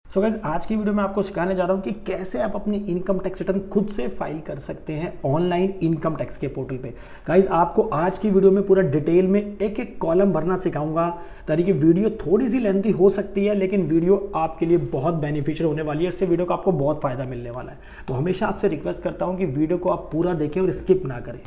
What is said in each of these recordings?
So guys, आज की video में आपको सिखाने जा रहा हूं कि कैसे आप अपनी इनकम टैक्स रिटर्न खुद से फाइल कर सकते हैं ऑनलाइन इनकम टैक्स के पोर्टल पे। गाइस, आपको आज की वीडियो में पूरा डिटेल में एक एक कॉलम भरना सिखाऊंगा। ताकि कि वीडियो थोड़ी सी लेंथी हो सकती है, लेकिन वीडियो आपके लिए बहुत बेनिफिशियल होने वाली है। इससे वीडियो को आपको बहुत फायदा मिलने वाला है। तो हमेशा आपसे रिक्वेस्ट करता हूँ कि वीडियो को आप पूरा देखें और स्किप ना करें।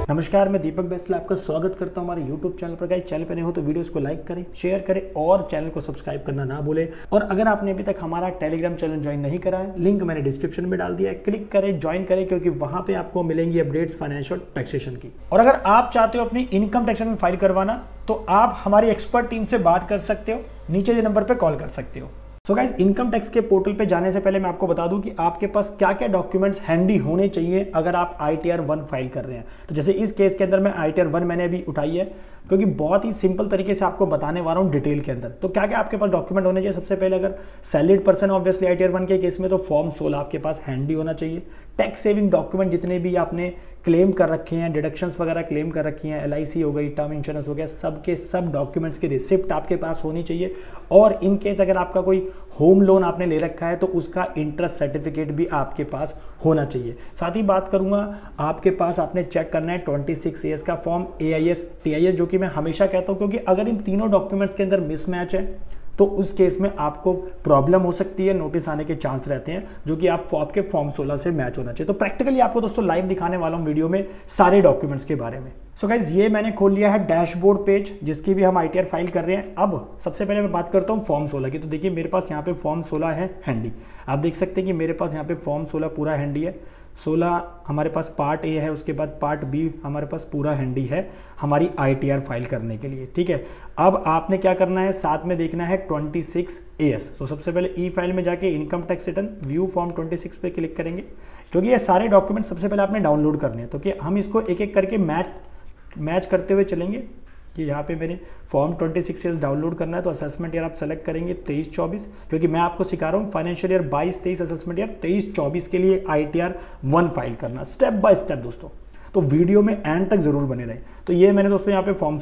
नमस्कार, मैं दीपक बैसला आपका स्वागत करता हूं हमारे YouTube चैनल पर। गाइस, चैनल पर नए हो तो वीडियोस को लाइक करें, शेयर करें और चैनल को सब्सक्राइब करना ना भूलें। और अगर आपने अभी तक हमारा टेलीग्राम चैनल ज्वाइन नहीं करा है, लिंक मैंने डिस्क्रिप्शन में डाल दिया है, क्लिक करें, ज्वाइन करें, क्योंकि वहां पे आपको मिलेंगी अपडेट्स फाइनेंशियल टैक्सेशन की। और अगर आप चाहते हो अपनी इनकम टैक्स में फाइल करवाना, तो आप हमारी एक्सपर्ट टीम से बात कर सकते हो, नीचे के नंबर पर कॉल कर सकते हो। सो गाइस, इनकम टैक्स के पोर्टल पे जाने से पहले मैं आपको बता दूं कि आपके पास क्या क्या डॉक्यूमेंट्स हैंडी होने चाहिए अगर आप ITR 1 फाइल कर रहे हैं। तो जैसे इस केस के अंदर मैं ITR 1 मैंने अभी उठाई है, क्योंकि बहुत ही सिंपल तरीके से आपको बताने वाला हूं डिटेल के अंदर। तो क्या क्या आपके पास डॉक्यूमेंट होने चाहिए? सबसे पहले अगर सैलरीड पर्सन ऑब्वियसली ITR 1 के केस में तो फॉर्म 16 आपके पास हैंडी होना चाहिए। टैक्स सेविंग डॉक्यूमेंट जितने भी आपने क्लेम कर रखे हैं, डिडक्शंस वगैरह क्लेम कर रखी हैं, LIC हो गई, टर्म इंश्योरेंस हो गया, सब के सब डॉक्यूमेंट्स की रिसिप्ट आपके पास होनी चाहिए। और इन केस अगर आपका कोई होम लोन आपने ले रखा है तो उसका इंटरेस्ट सर्टिफिकेट भी आपके पास होना चाहिए। साथ ही बात करूंगा, आपके पास आपने चेक करना है 26 ईयर्स का फॉर्म, AIS TIS, जो कि मैं हमेशा कहता हूं, क्योंकि अगर इन तीनों डॉक्यूमेंट्स के अंदर मिसमैच है तो उस केस में आपको प्रॉब्लम हो सकती है, नोटिस आने के चांस रहते हैं, जो कि आपके फॉर्म 16 से मैच होना चाहिए। तो प्रैक्टिकली आपको दोस्तों लाइव दिखाने वाला हूं वीडियो में सारे डॉक्यूमेंट्स के बारे में। सो गाइज, ये मैंने खोल लिया है डैशबोर्ड पेज, जिसकी भी हम ITR फाइल कर रहे हैं। अब सबसे पहले मैं बात करता हूँ फॉर्म 16 की। तो देखिए, मेरे पास यहाँ पे फॉर्म 16 है हैंडी। आप देख सकते हैं कि मेरे पास यहाँ पे फॉर्म 16 पूरा हैंडी है। 16 हमारे पास पार्ट A है, उसके बाद पार्ट B हमारे पास पूरा हैंडी है हमारी ITR फाइल करने के लिए। ठीक है, अब आपने क्या करना है, साथ में देखना है 26 AS। तो सबसे पहले ई फाइल में जाके income tax return view form 26 पे क्लिक करेंगे, क्योंकि ये सारे डॉक्यूमेंट सबसे पहले आपने डाउनलोड करने हैं। तो कि हम इसको एक एक करके मैच करते हुए चलेंगे कि यहाँ पे मेरे फॉर्म 26 ईयर्स डाउनलोड करना है। तो असेसमेंट ईयर आप सेलेक्ट करेंगे 23-24, क्योंकि मैं आपको सिखा रहा हूँ फाइनेंशियल ईयर 22-23, असेसमेंट ईयर 23-24 के लिए ITR 1 फाइल करना स्टेप बाय स्टेप दोस्तों। तो वीडियो में एंड तक जरूर बने रहे। तो ये मैंने दोस्तों यहाँ पे फॉर्म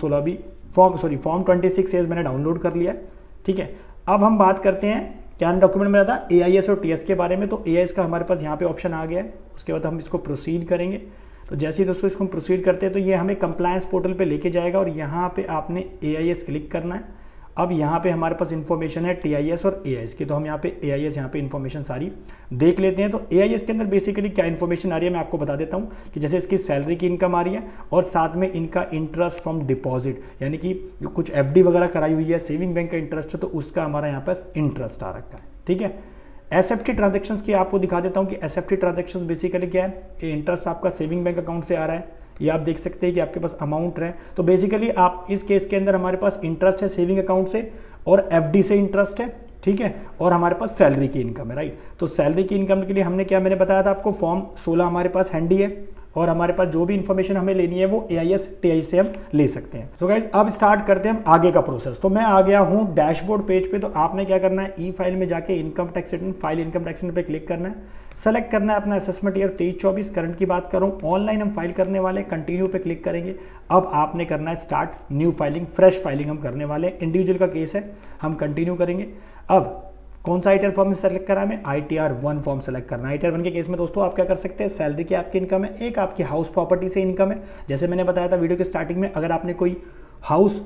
26 ईयर्स मैंने डाउनलोड कर लिया है। ठीक है, अब हम बात करते हैं क्या डॉक्यूमेंट मेरा था, AIS और TS के बारे में। तो AIS का हमारे पास यहाँ पे ऑप्शन आ गया है। उसके बाद हम इसको प्रोसीड करेंगे। तो जैसे ही दोस्तों इसको हम प्रोसीड करते हैं तो ये hमें कंप्लायंस पोर्टल पे लेके जाएगा और यहाँ पे आपने AIS क्लिक करना है। अब यहाँ पे हमारे पास इन्फॉर्मेशन है TIS और AIS की। तो हम यहाँ पे AIS यहाँ पे इन्फॉर्मेशन सारी देख लेते हैं। तो AIS के अंदर बेसिकली क्या इन्फॉर्मेशन आ रही है मैं आपको बता देता हूँ कि जैसे इसकी सैलरी की इनकम आ रही है और साथ में इनका इंटरेस्ट फ्रॉम डिपॉजिट, यानी कि कुछ FD वगैरह कराई हुई है, सेविंग बैंक का इंटरेस्ट है, तो उसका हमारा यहाँ पास इंटरेस्ट आ रखा है। ठीक है, SFT ट्रांजेक्शंस की आपको दिखा देता हूं कि SFT ट्रांजेक्शंस बेसिकली क्या है। ये इंटरेस्ट आपका सेविंग बैंक अकाउंट से आ रहा है। ये आप देख सकते हैं कि आपके पास अमाउंट है। तो बेसिकली आप इस केस के अंदर हमारे पास इंटरेस्ट है सेविंग अकाउंट से और FD से इंटरेस्ट है। ठीक है, और हमारे पास सैलरी की इनकम है, राइट। तो सैलरी की इनकम के लिए हमने क्या, मैंने बताया था आपको फॉर्म 16 हमारे पास हैंडी है और हमारे पास जो भी इन्फॉर्मेशन हमें लेनी है वो AIS TIS से हम ले सकते हैं। सो गाइस, अब स्टार्ट करते हैं हम आगे का प्रोसेस। तो मैं आ गया हूं डैशबोर्ड पेज पे। तो आपने क्या करना है, ई फाइल में जाके income tax return file income tax return पे क्लिक करना है। सेलेक्ट करना है अपना असेसमेंट ईयर 23-24, करंट की बात करूं, ऑनलाइन हम फाइल करने वाले, कंटिन्यू पे क्लिक करेंगे। अब आपने करना है start new filing, fresh filing हम करने वाले हैं। इंडिविजुअल का केस है, हम कंटिन्यू करेंगे। अब कौन सा ITR फॉर्म सेलेक्ट करा है, ITR 1 फॉर्म सेलेक्ट करना है। ITR 1 के केस में दोस्तों आप क्या कर सकते हैं, सैलरी की आपकी इनकम है, एक आपकी हाउस प्रॉपर्टी से इनकम है। जैसे मैंने बताया था वीडियो के स्टार्टिंग में, अगर आपने कोई हाउस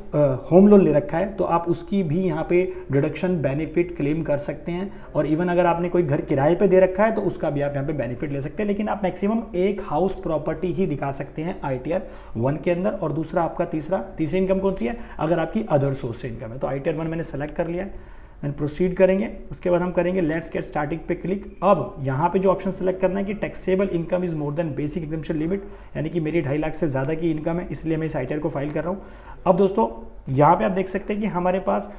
होम लोन ले रखा है तो आप उसकी भी यहाँ पे डिडक्शन बेनिफिट क्लेम कर सकते हैं। और इवन अगर आपने कोई घर किराए पे दे रखा है तो उसका भी आप यहाँ पे बेनिफिट ले सकते हैं। लेकिन आप मैक्सिमम एक हाउस प्रॉपर्टी ही दिखा सकते हैं ITR 1 के अंदर। और दूसरा आपका तीसरी इनकम कौन सी है, अगर आपकी अदर सोर्स से इनकम है। तो ITR 1 मैंने सेलेक्ट कर लिया है एंड प्रोसीड करेंगे। उसके बाद हम करेंगे लेट्स गेट स्टार्टिंग पे क्लिक। अब यहाँ पे जो ऑप्शन सेलेक्ट करना है कि taxable income is more than basic exemption limit, यानी कि मेरी 2.5 लाख से ज़्यादा की इनकम है, इसलिए मैं इस ITR को फाइल कर रहा हूँ। अब दोस्तों यहाँ पे आप देख सकते हैं कि हमारे पास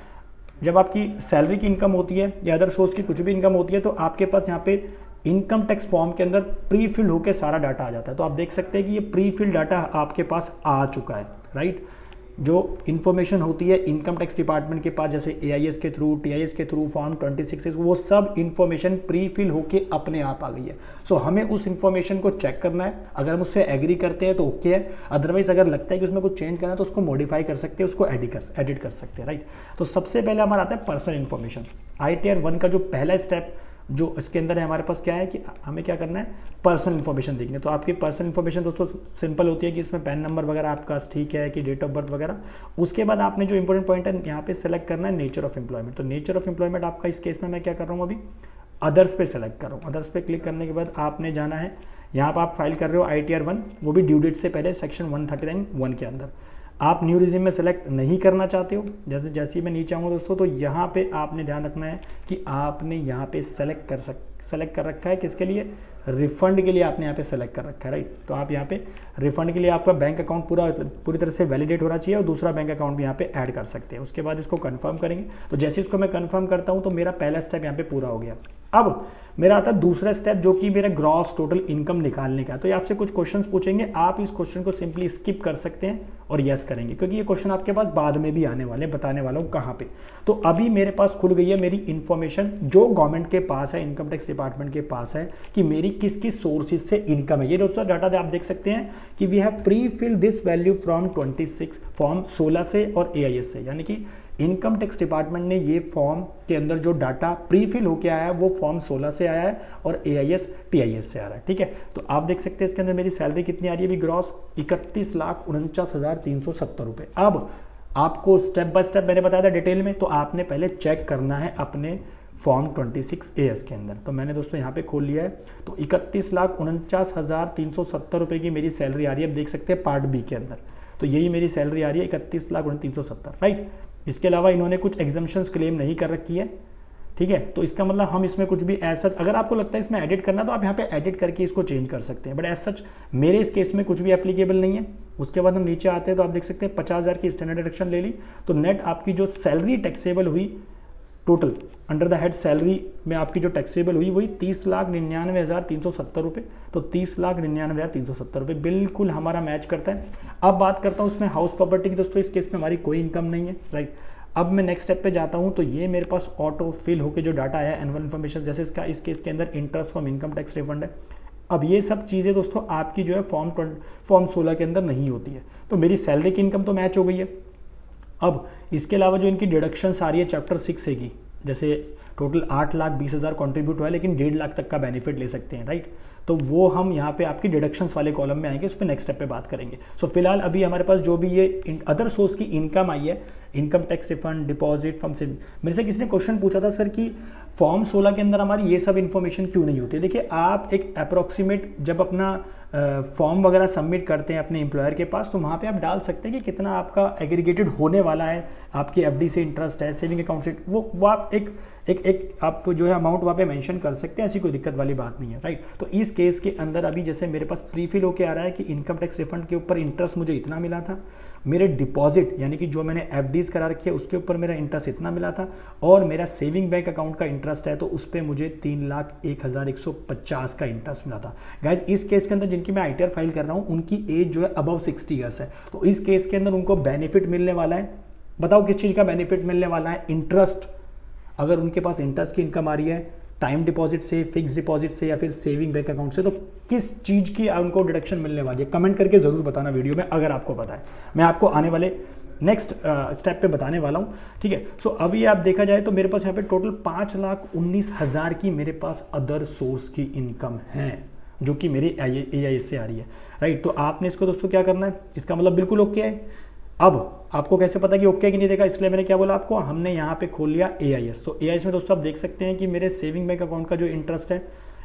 जब आपकी सैलरी की इनकम होती है या अदर सोर्स की कुछ भी इनकम होती है तो आपके पास यहाँ पे इनकम टैक्स फॉर्म के अंदर प्री फिल्ड होकर सारा डाटा आ जाता है। तो आप देख सकते हैं कि ये प्री फिल्ड डाटा आपके पास आ चुका है, राइट। जो इन्फॉर्मेशन होती है इनकम टैक्स डिपार्टमेंट के पास, जैसे AIS के थ्रू, TIS के थ्रू, फॉर्म 26 वो सब इन्फॉर्मेशन प्री फिल होके अपने आप आ गई है। सो हमें उस इन्फॉर्मेशन को चेक करना है, अगर हम उससे एग्री करते हैं तो ओके है, अदरवाइज अगर लगता है कि उसमें कुछ चेंज करना है तो उसको मॉडिफाई कर सकते हैं, उसको एडिट कर सकते हैं, राइट। तो सबसे पहले हमारा आता है पर्सनल इन्फॉर्मेशन। ITR 1 का जो पहला स्टेप जो इसके अंदर है हमारे पास क्या है कि हमें क्या करना है, पर्सनल इन्फॉर्मेशन देखनी है। तो आपकी पर्सनल इन्फॉर्मेशन दोस्तों सिंपल होती है कि इसमें पैन नंबर वगैरह आपका ठीक है कि डेट ऑफ बर्थ वगैरह। उसके बाद आपने जो इंपॉर्टेंट पॉइंट है यहाँ पे सेलेक्ट करना है नेचर ऑफ एम्प्लॉयमेंट। तो नेचर ऑफ एम्प्लॉयमेंट आपका इस केस में मैं क्या कर रहा हूँ, अभी अदर्स पे सेलेक्ट कर रहा हूँ। अदर्स पे क्लिक करने के बाद आपने जाना है यहाँ पर, आप फाइल कर रहे हो ITR 1, वो भी ड्यू डेट से पहले सेक्शन 139(1) के अंदर। आप न्यू रिज्यूम में सेलेक्ट नहीं करना चाहते हो, जैसे ही मैं नीचे आऊँगा दोस्तों, तो यहाँ पे आपने ध्यान रखना है कि आपने यहाँ पे सेलेक्ट कर रखा है किसके लिए, रिफंड के लिए आपने यहाँ पे सेलेक्ट कर रखा है, राइट। तो आप यहाँ पे रिफंड के लिए आपका बैंक अकाउंट पूरी तरह से वैलिडेट होना चाहिए और दूसरा बैंक अकाउंट भी यहाँ पे ऐड कर सकते हैं। उसके बाद इसको कंफर्म करेंगे। तो जैसे इसको मैं कंफर्म करता हूँ तो मेरा पहला स्टेप यहाँ पे पूरा हो गया। अब मेरा आता है दूसरा स्टेप जो कि मेरा ग्रॉस टोटल इनकम निकालने का। तो ये आपसे कुछ क्वेश्चंस पूछेंगे, आप इस क्वेश्चन को सिंपली स्किप कर सकते हैं और यस करेंगे, क्योंकि ये क्वेश्चन आपके पास बाद में भी आने वाले, बताने वाला हूँ कहाँ पे। तो अभी मेरे पास खुल गई है मेरी इन्फॉर्मेशन जो गवर्नमेंट के पास है, इनकम टैक्स डिपार्टमेंट के पास है, कि मेरी किस किस सोर्सेज से इनकम है। ये दोस्तों डाटा आप देख सकते हैं कि we have prefill this value from 26 form 16 से और AIS से, यानी कि इनकम टैक्स डिपार्टमेंट ने ये फॉर्म के अंदर जो डाटा प्री फिल होके आया है वो फॉर्म 16 से आया है और AIS TIS से आ रहा है, ठीक है। तो आप देख सकते हैं इसके अंदर मेरी सैलरी कितनी आ रही है अभी ग्रॉस, 31,49,370 रुपये। अब आपको स्टेप बाय स्टेप मैंने बताया था डिटेल में, तो आपने पहले चेक करना है अपने फॉर्म 26 AS के अंदर। तो मैंने दोस्तों यहाँ पे खोल लिया है, तो 31,49,370 रुपये की मेरी सैलरी आ रही है। आप देख सकते हैं पार्ट बी के अंदर, तो यही मेरी सैलरी आ रही है 31,49,370, राइट। इसके अलावा इन्होंने कुछ एग्जम्पशंस क्लेम नहीं कर रखी है, ठीक है। तो इसका मतलब हम इसमें कुछ भी ऐसा, अगर आपको लगता है इसमें एडिट करना तो आप यहाँ पे एडिट करके इसको चेंज कर सकते हैं, बट एज सच मेरे इस केस में कुछ भी एप्लीकेबल नहीं है। उसके बाद हम नीचे आते हैं तो आप देख सकते हैं 50,000 की स्टैंडर्ड डिडक्शन ले ली, तो नेट आपकी जो सैलरी टैक्सेबल हुई total under the head salary में आपकी जो टैक्सेबल हुई वही 30,99,370 रुपये। तो 30,99,370 रुपये बिल्कुल हमारा मैच करता है। अब बात करता हूँ उसमें हाउस प्रॉपर्टी की। दोस्तों इस केस में हमारी कोई इनकम नहीं है, राइट। अब मैं नेक्स्ट स्टेप पे जाता हूँ, तो ये मेरे पास ऑटो फिल होकर जो डाटा आया एनुअल इन्फॉर्मेशन, जैसे इसका इस केस के अंदर interest from income tax refund है। अब ये सब चीज़ें दोस्तों आपकी जो है फॉर्म 16 के अंदर नहीं होती है। तो मेरी सैलरी की इनकम तो मैच हो गई है। अब इसके अलावा जो इनकी डिडक्शंस आ रही है चैप्टर 6 से की, जैसे टोटल 8,20,000 कंट्रीब्यूट हुआ है लेकिन 1.5 लाख तक का बेनिफिट ले सकते हैं, राइट। तो वो हम यहाँ पे आपकी डिडक्शंस वाले कॉलम में आएंगे, उस पर नेक्स्ट स्टेप पे बात करेंगे। सो फिलहाल अभी हमारे पास जो भी ये अदर सोर्स की इनकम आई है, income tax refund, deposit from से, मेरे से किसी ने क्वेश्चन पूछा था सर कि फॉर्म 16 के अंदर हमारी ये सब इन्फॉर्मेशन क्यों नहीं होती है। देखिए आप एक अप्रोक्सीमेट जब अपना फॉर्म वगैरह सबमिट करते हैं अपने एम्प्लॉयर के पास, तो वहाँ पे आप डाल सकते हैं कि कितना आपका एग्रीगेटेड होने वाला है, आपकी FD से इंटरेस्ट है, सेविंग अकाउंट से, वो आप एक आप जो है अमाउंट वहाँ पे मेंशन कर सकते हैं, ऐसी कोई दिक्कत वाली बात नहीं है, राइट। तो इस केस के अंदर अभी जैसे मेरे पास प्री फिल होके आ रहा है कि इनकम टैक्स रिफंड के ऊपर इंटरेस्ट मुझे इतना मिला था, मेरे डिपॉजिट यानी कि जो मैंने FDs करा रखी है उसके ऊपर मेरा इंटरेस्ट इतना मिला था, और मेरा सेविंग बैंक अकाउंट का इंटरेस्ट है तो उस पर मुझे 3,01,150 का इंटरेस्ट मिला था। गाइज इस केस के अंदर जिनकी मैं ITR फाइल कर रहा हूँ उनकी एज जो है अबव 60 ईयर्स है, तो इस केस के अंदर उनको बेनिफिट मिलने वाला है। बताओ किस चीज़ का बेनिफिट मिलने वाला है, इंटरेस्ट। अगर उनके पास इंटरेस्ट की इनकम आ रही है टाइम डिपॉजिट से, फिक्स डिपॉजिट से या फिर सेविंग बैंक अकाउंट से, तो किस चीज़ की उनको डिडक्शन मिलने वाली है, कमेंट करके ज़रूर बताना वीडियो में अगर आपको पता है। मैं आपको आने वाले नेक्स्ट स्टेप पे बताने वाला हूँ, ठीक है। सो अभी आप देखा जाए तो मेरे पास यहाँ पे टोटल 5,19,000 की मेरे पास अदर सोर्स की इनकम है जो कि मेरी AIS से आ रही है, राइट। तो आपने इसको दोस्तों क्या करना है, इसका मतलब बिल्कुल ओके है। अब आपको कैसे पता कि ओके कि नहीं देखा, इसलिए मैंने क्या बोला आपको, हमने यहाँ पे खोल लिया AIS। तो AIS में दोस्तों आप देख सकते हैं कि मेरे सेविंग बैंक अकाउंट का जो इंटरेस्ट है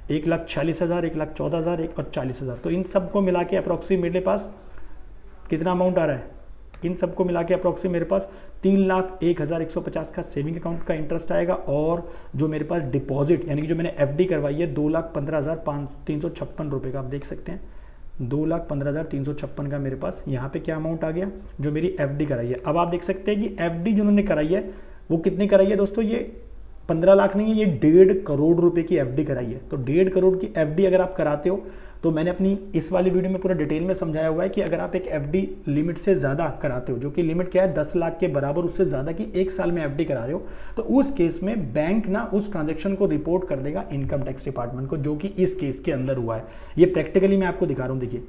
1,46,000, 1,14,000, और 40,000, तो इन सबको मिला के अप्रॉक्सीमेट मेरे पास कितना अमाउंट आ रहा है, इन सबको मिला के अप्रॉक्सीमेट मेरे पास 3,01,150 का सेविंग अकाउंट का इंटरेस्ट आएगा, और जो मेरे पास डिपॉजिट यानी कि जो मैंने FD करवाई है 2,15,356 रुपये का, आप देख सकते हैं 2,15,356 का मेरे पास यहाँ पे क्या अमाउंट आ गया जो मेरी FD कराई है। अब आप देख सकते हैं कि FD जिन्होंने कराई है वो कितनी कराई है दोस्तों, ये 15 लाख नहीं है, ये 1.5 करोड़ रुपए की एफडी कराई है। तो 1.5 करोड़ की एफडी अगर आप कराते हो तो मैंने अपनी इस वाली वीडियो में पूरा डिटेल में समझाया हुआ है कि अगर आप एक एफडी लिमिट से ज़्यादा कराते हो, जो कि लिमिट क्या है 10 लाख के बराबर, उससे ज़्यादा की 1 साल में एफडी करा रहे हो, तो उस केस में बैंक ना उस ट्रांजेक्शन को रिपोर्ट कर देगा इनकम टैक्स डिपार्टमेंट को, जो कि इस केस के अंदर हुआ है। ये प्रैक्टिकली मैं आपको दिखा रहा हूँ। देखिए,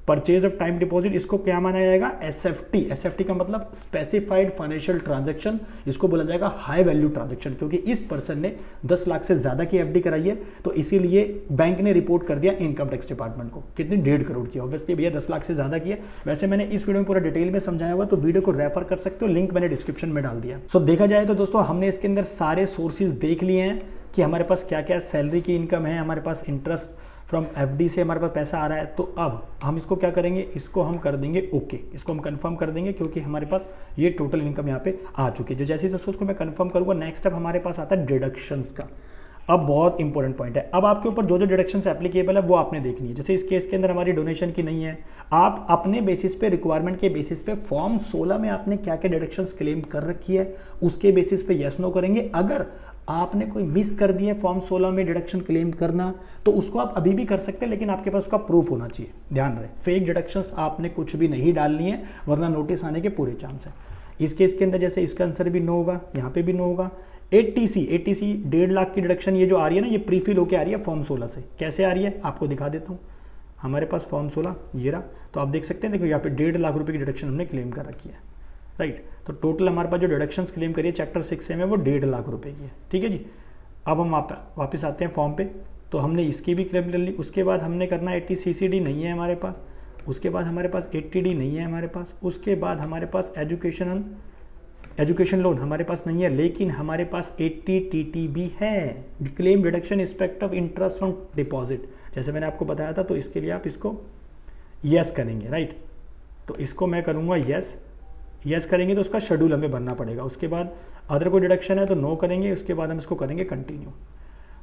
परचेज ऑफ टाइम डिपॉजिट, इसको क्या माना जाएगा? एसएफटी। एसएफटी का मतलब स्पेसिफाइड फाइनेंशियल ट्रांजैक्शन, इसको बोला जाएगा हाई वैल्यू ट्रांजैक्शन, क्योंकि इस पर्सन ने 10 लाख से ज्यादा की एफडी कराई है, तो इसीलिए बैंक ने रिपोर्ट कर दिया इनकम टैक्स डिपार्टमेंट को। कितनी? 1.5 करोड़ की। ऑब्वियसली भैया 10 लाख से ज्यादा की है। वैसे मैंने इस वीडियो में पूरा डिटेल में समझाया हुआ, तो वीडियो को रेफर कर सकते हो, लिंक मैंने डिस्क्रिप्शन में डाल दिया। सो देखा जाए तो दोस्तों हमने इसके अंदर सारे सोर्सेज देख लिए हैं कि हमारे पास क्या क्या सैलरी की इनकम है, हमारे पास इंटरेस्ट फ्रॉम एफडी से हमारे पास पैसा आ रहा है। तो अब हम इसको क्या करेंगे, इसको हम कर देंगे ओके, इसको हम कंफर्म कर देंगे, क्योंकि हमारे पास ये टोटल इनकम यहाँ पे आ चुकी है। जो जैसे दोस्तों उसको मैं कंफर्म करूँगा, नेक्स्ट स्टेप हमारे पास आता है डिडक्शंस का। अब बहुत इंपॉर्टेंट पॉइंट है, अब आपके ऊपर जो जो डिडक्शंस एप्लीकेबल है वो आपने देखनी है। जैसे इस केस के अंदर हमारी डोनेशन की नहीं है, आप अपने बेसिस पे, रिक्वायरमेंट के बेसिस पे फॉर्म 16 में आपने क्या क्या डिडक्शंस क्लेम कर रखी है उसके बेसिस पे यस नो करेंगे। अगर आपने कोई मिस कर दिया फॉर्म 16 में डिडक्शन क्लेम करना, तो उसको आप अभी भी कर सकते हैं, लेकिन आपके पास उसका प्रूफ होना चाहिए। ध्यान रहे, फेक डिडक्शंस आपने कुछ भी नहीं डालनी है, वरना नोटिस आने के पूरे चांस है। इस केस के अंदर जैसे इसका आंसर भी नो होगा, यहाँ पे भी नो होगा। एटीसी 1.5 लाख की डिडक्शन ये जो आ रही है ना, ये प्रीफिल होकर आ रही है फॉर्म 16 से। कैसे आ रही है आपको दिखा देता हूँ। हमारे पास फॉर्म 16 ये रहा, तो आप देख सकते हैं, देखो यहाँ पे 1.5 लाख रुपए की डिडक्शन हमने क्लेम कर रखी है, राइट। तो टोटल हमारे पास जो डिडक्शंस क्लेम करिए चैप्टर 6 से में वो 1.5 लाख रुपए की है, ठीक है जी। अब हम वापस आते हैं फॉर्म पे, तो हमने इसकी भी क्लेम कर ली। उसके बाद हमने करना 80 CCD नहीं है हमारे पास, उसके बाद हमारे पास 80D नहीं है हमारे पास, उसके बाद हमारे पास एजुकेशन लोन हमारे पास नहीं है, लेकिन हमारे पास 80 TTB है, claim deduction respect of interest from deposit. जैसे मैंने आपको बताया था, तो इसके लिए आप इसको यस करेंगे, राइट। तो इसको मैं करूँगा यस करेंगे, तो उसका शेड्यूल हमें भरना पड़ेगा। उसके बाद अदर कोई डिडक्शन है तो नो करेंगे, उसके बाद हम इसको करेंगे कंटिन्यू।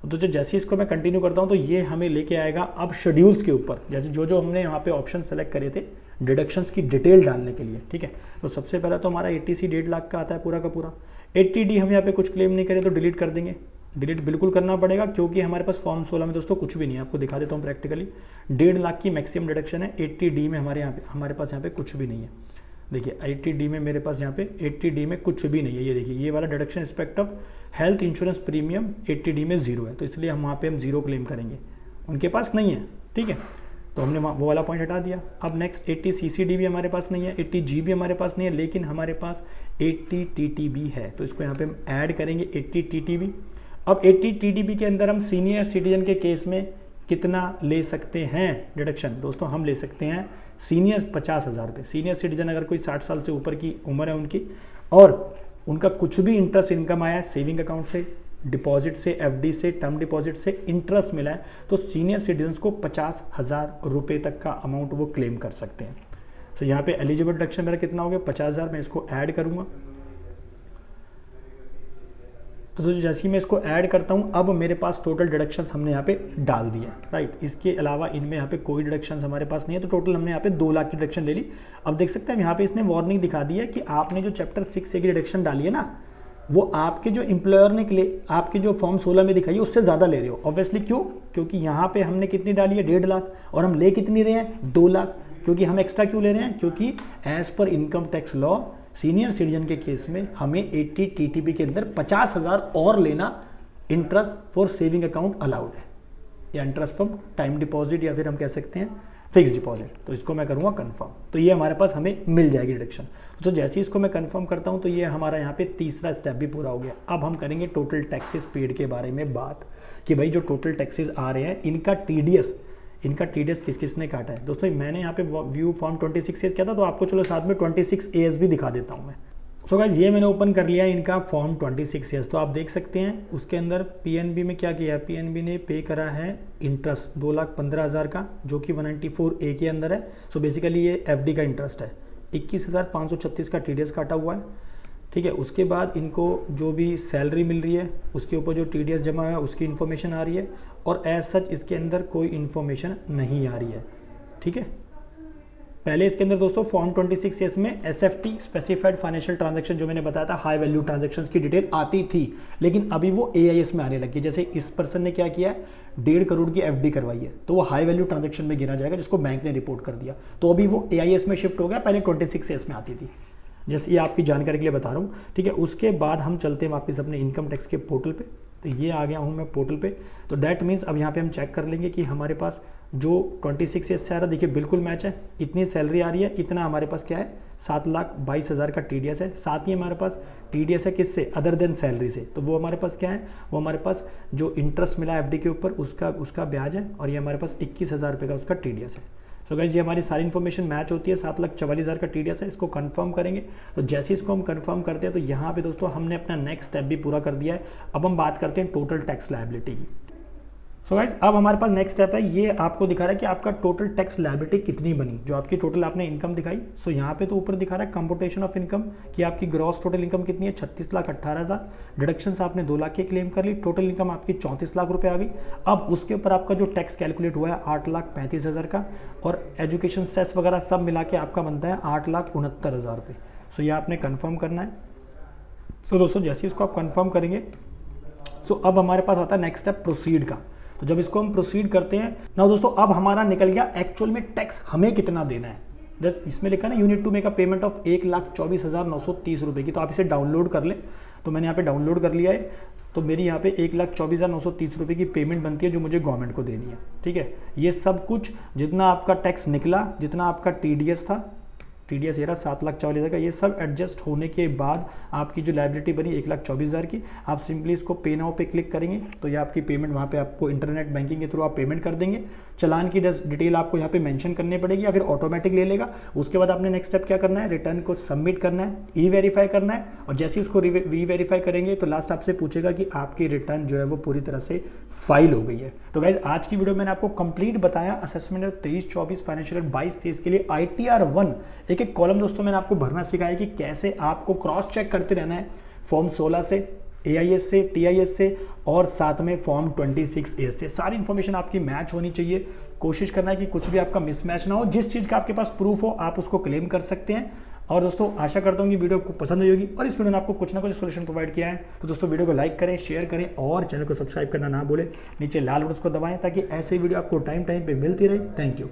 तो जैसे इसको मैं कंटिन्यू करता हूँ, तो ये हमें लेके आएगा अब शेड्यूल्स के ऊपर, जैसे जो हमने यहाँ पे ऑप्शन सेलेक्ट करे थे डिडक्शंस की डिटेल डालने के लिए, ठीक है। तो सबसे पहला तो हमारा 80C 1.5 लाख का आता है पूरा का पूरा। 80D हम यहाँ पे कुछ क्लेम नहीं करें तो डिलीट कर देंगे, डिलीट बिल्कुल करना पड़ेगा, क्योंकि हमारे पास फॉर्म 16 में दोस्तों कुछ भी नहीं है। आपको दिखा देता हूँ प्रैक्टिकली, 1.5 लाख की मैक्सिमम डिडक्शन है। 80D में हमारे पास यहाँ पे कुछ भी नहीं है। देखिए 80D में मेरे पास यहाँ पे 80D में कुछ भी नहीं है। ये देखिए, ये वाला deduction respect of health insurance premium 80D में 0 है, तो इसलिए हम वहाँ पे हम 0 क्लेम करेंगे, उनके पास नहीं है, ठीक है। तो हमने वो वाला पॉइंट हटा दिया। अब नेक्स्ट 80 CCD भी हमारे पास नहीं है, 80G भी हमारे पास नहीं है, लेकिन हमारे पास 80 TTB है, तो इसको यहाँ पे हम ऐड करेंगे 80 TTB। अब 80 TTB के अंदर हम सीनियर सिटीजन के केस में कितना ले सकते हैं डिडक्शन? दोस्तों हम ले सकते हैं सीनियर 50,000 रुपये। सीनियर सिटीजन अगर कोई 60 साल से ऊपर की उम्र है उनकी, और उनका कुछ भी इंटरेस्ट इनकम आया है सेविंग अकाउंट से, डिपॉजिट से, एफडी से, टर्म डिपॉजिट से इंटरेस्ट मिला है, तो सीनियर सिटीजन्स को 50,000 रुपये तक का अमाउंट वो क्लेम कर सकते हैं। तो यहाँ पे एलिजिबल डिडक्शन मेरा कितना हो गया? 50,000। मैं इसको ऐड करूँगा, तो जैसे ही मैं इसको ऐड करता हूँ, अब मेरे पास टोटल डिडक्शंस हमने यहाँ पे डाल दिया, राइट। इसके अलावा इनमें यहाँ पे कोई डिडक्शंस हमारे पास नहीं है, तो टोटल हमने यहाँ पे 2 लाख की डिडक्शन ले ली। अब देख सकते हैं यहाँ पे इसने वार्निंग दिखा दी है कि आपने जो चैप्टर 6A की डिडक्शन डाली है ना, वो आपके जो एम्प्लॉयर ने आपके जो फॉर्म 16 में दिखाई है उससे ज़्यादा ले रहे हो। ऑब्वियसली क्यों? क्योंकि यहाँ पे हमने कितनी डाली है? 1.5 लाख, और हम ले कितनी रहे हैं? 2 लाख। क्योंकि हम एक्स्ट्रा क्यों ले रहे हैं? क्योंकि as per income tax law senior citizen के केस में हमें 80 TTB के अंदर 50,000 और लेना interest for saving account allowed है, या इंटरेस्ट फ्रॉम टाइम डिपॉजिट, या फिर हम कह सकते हैं फिक्स डिपॉजिट। तो इसको मैं करूँगा कंफर्म, तो ये हमारे पास हमें मिल जाएगी डिडक्शन। तो जैसे ही इसको मैं कंफर्म करता हूँ, तो ये हमारा यहाँ पे तीसरा स्टेप भी पूरा हो गया। अब हम करेंगे टोटल टैक्सेस पेड के बारे में बात, कि भाई जो टोटल टैक्सेस आ रहे हैं इनका TDS किस किस ने काटा है। दोस्तों मैंने यहाँ पे व्यू फॉर्म 26A किया था, तो आपको चलो साथ में 26AS भी दिखा देता हूँ मैं। सो गाइस ये मैंने ओपन कर लिया इनका फॉर्म 26AS, तो आप देख सकते हैं उसके अंदर PNB में क्या किया है। PNB ने पे करा है इंटरेस्ट 2,15,000 का, जो कि 194A के अंदर है। सो बेसिकली ये FD का इंटरेस्ट है। 21,536 का TDS काटा हुआ है, ठीक है। उसके बाद इनको जो भी सैलरी मिल रही है उसके ऊपर जो TDS जमा है उसकी इन्फॉर्मेशन आ रही है, और एज सच इसके अंदर कोई इन्फॉर्मेशन नहीं आ रही है, ठीक है। पहले इसके अंदर दोस्तों फॉर्म 26S में SFT स्पेसिफाइड फाइनेंशियल ट्रांजैक्शन जो मैंने बताया था हाई वैल्यू ट्रांजैक्शंस की डिटेल आती थी, लेकिन अभी वो AIS में आने लगी। जैसे इस पर्सन ने क्या किया है, 1.5 करोड़ की FD करवाई है, तो वो हाई वैल्यू ट्रांजैक्शन में गिना जाएगा जिसको बैंक ने रिपोर्ट कर दिया, तो अभी वो AIS में शिफ्ट हो गया, पहले 26S में आती थी। जैसे ये आपकी जानकारी के लिए बता रहा हूँ, ठीक है। उसके बाद हम चलते हैं वापस अपने इनकम टैक्स के पोर्टल पे। तो ये आ गया हूँ मैं पोर्टल पे। तो दैट मीन्स अब यहाँ पे हम चेक कर लेंगे कि हमारे पास जो 26S से आ रहा है, देखिए बिल्कुल मैच है, इतनी सैलरी आ रही है, इतना हमारे पास क्या है 7,22,000 का TDS है। साथ ही हमारे पास TDS है किससे, अदर देन सैलरी से, तो वो हमारे पास क्या है, वो हमारे पास जो इंटरेस्ट मिला FD के ऊपर उसका ब्याज है, और ये हमारे पास 21,000 रुपये का उसका TDS है। सो गाइस ये हमारी सारी इन्फॉर्मेशन मैच होती है, 7,44,000 का TDS है। इसको कंफर्म करेंगे, तो जैसे इसको हम कंफर्म करते हैं तो यहाँ पे दोस्तों हमने अपना नेक्स्ट स्टेप भी पूरा कर दिया है। अब हम बात करते हैं टोटल टैक्स लायबिलिटी की। सो गाइस अब हमारे पास नेक्स्ट स्टेप है, ये आपको दिखा रहा है कि आपका टोटल टैक्स लायबिलिटी कितनी बनी, जो आपकी टोटल आपने इनकम दिखाई। सो यहाँ पे तो ऊपर दिखा रहा है कंप्यूटेशन ऑफ इनकम कि आपकी ग्रॉस टोटल इनकम कितनी है, 36,18,000। डिडक्शंस आपने 2 लाख की क्लेम कर ली, टोटल इनकम आपकी 34 लाख रुपए आ गई। अब उसके ऊपर आपका जो टैक्स कैलकुलेट हुआ है 8,35,000 का, और एजुकेशन सेस वगैरह सब मिला के आपका बनता है 8,69,000 रुपये। सो ये आपने कन्फर्म करना है। तो दोस्तों जैसे इसको आप कन्फर्म करेंगे, सो अब हमारे पास आता है नेक्स्ट स्टेप प्रोसीड का। तो जब इसको हम प्रोसीड करते हैं ना दोस्तों, अब हमारा निकल गया एक्चुअल में टैक्स हमें कितना देना है। इसमें लिखा ना you need to make a payment of 1,24,930 रुपये की, तो आप इसे डाउनलोड कर लें। तो मैंने यहाँ पे डाउनलोड कर लिया है, तो मेरी यहाँ पे 1,24,930 रुपये की पेमेंट बनती है जो मुझे गवर्नमेंट को देनी है, ठीक है। ये सब कुछ जितना आपका टैक्स निकला, जितना आपका TDS था, TDS ये रहा 7,44,000 का, ये सब एडजस्ट होने के बाद आपकी जो लायबिलिटी बनी 1,24,000 की। आप सिंपली इसको पे नाउ पे क्लिक करेंगे तो ये आपकी पेमेंट वहाँ पे आपको इंटरनेट बैंकिंग के थ्रू आप पेमेंट कर देंगे। चलान की डिटेल आपको यहाँ पे मेंशन करनी पड़ेगी या फिर ऑटोमेटिक ले लेगा। उसके बाद आपने नेक्स्ट स्टेप क्या करना है, रिटर्न को सबमिट करना है, E-वेरीफाई करना है, और जैसे ही उसको E-वेरीफाई करेंगे तो लास्ट आपसे पूछेगा कि आपकी रिटर्न जो है वो पूरी तरह से फाइल हो गई है। तो गाइज आज की वीडियो मैंने आपको कंप्लीट बताया असेसमेंट 23-24 फाइनेंशियल 22-23 के लिए ITR 1 एक कॉलम दोस्तों मैंने आपको भरना सिखाया कि कैसे आपको क्रॉस चेक करते रहना है फॉर्म 16 से, AIS से, TIS से, और साथ में फॉर्म 26A से। सारी इन्फॉर्मेशन आपकी मैच होनी चाहिए। कोशिश करना है कि कुछ भी आपका मिसमैच ना हो। जिस चीज़ का आपके पास प्रूफ हो आप उसको क्लेम कर सकते हैं। और दोस्तों आशा करता हूँ कि वीडियो को पसंद आई होगी और इस वीडियो ने आपको कुछ ना कुछ सोल्यूशन प्रोवाइड किया है। तो दोस्तों वीडियो को लाइक करें, शेयर करें और चैनल को सब्सक्राइब करना ना भूलें। नीचे लाल बटन को दबाएं ताकि ऐसे वीडियो आपको टाइम पे मिलती रहे। Thank you.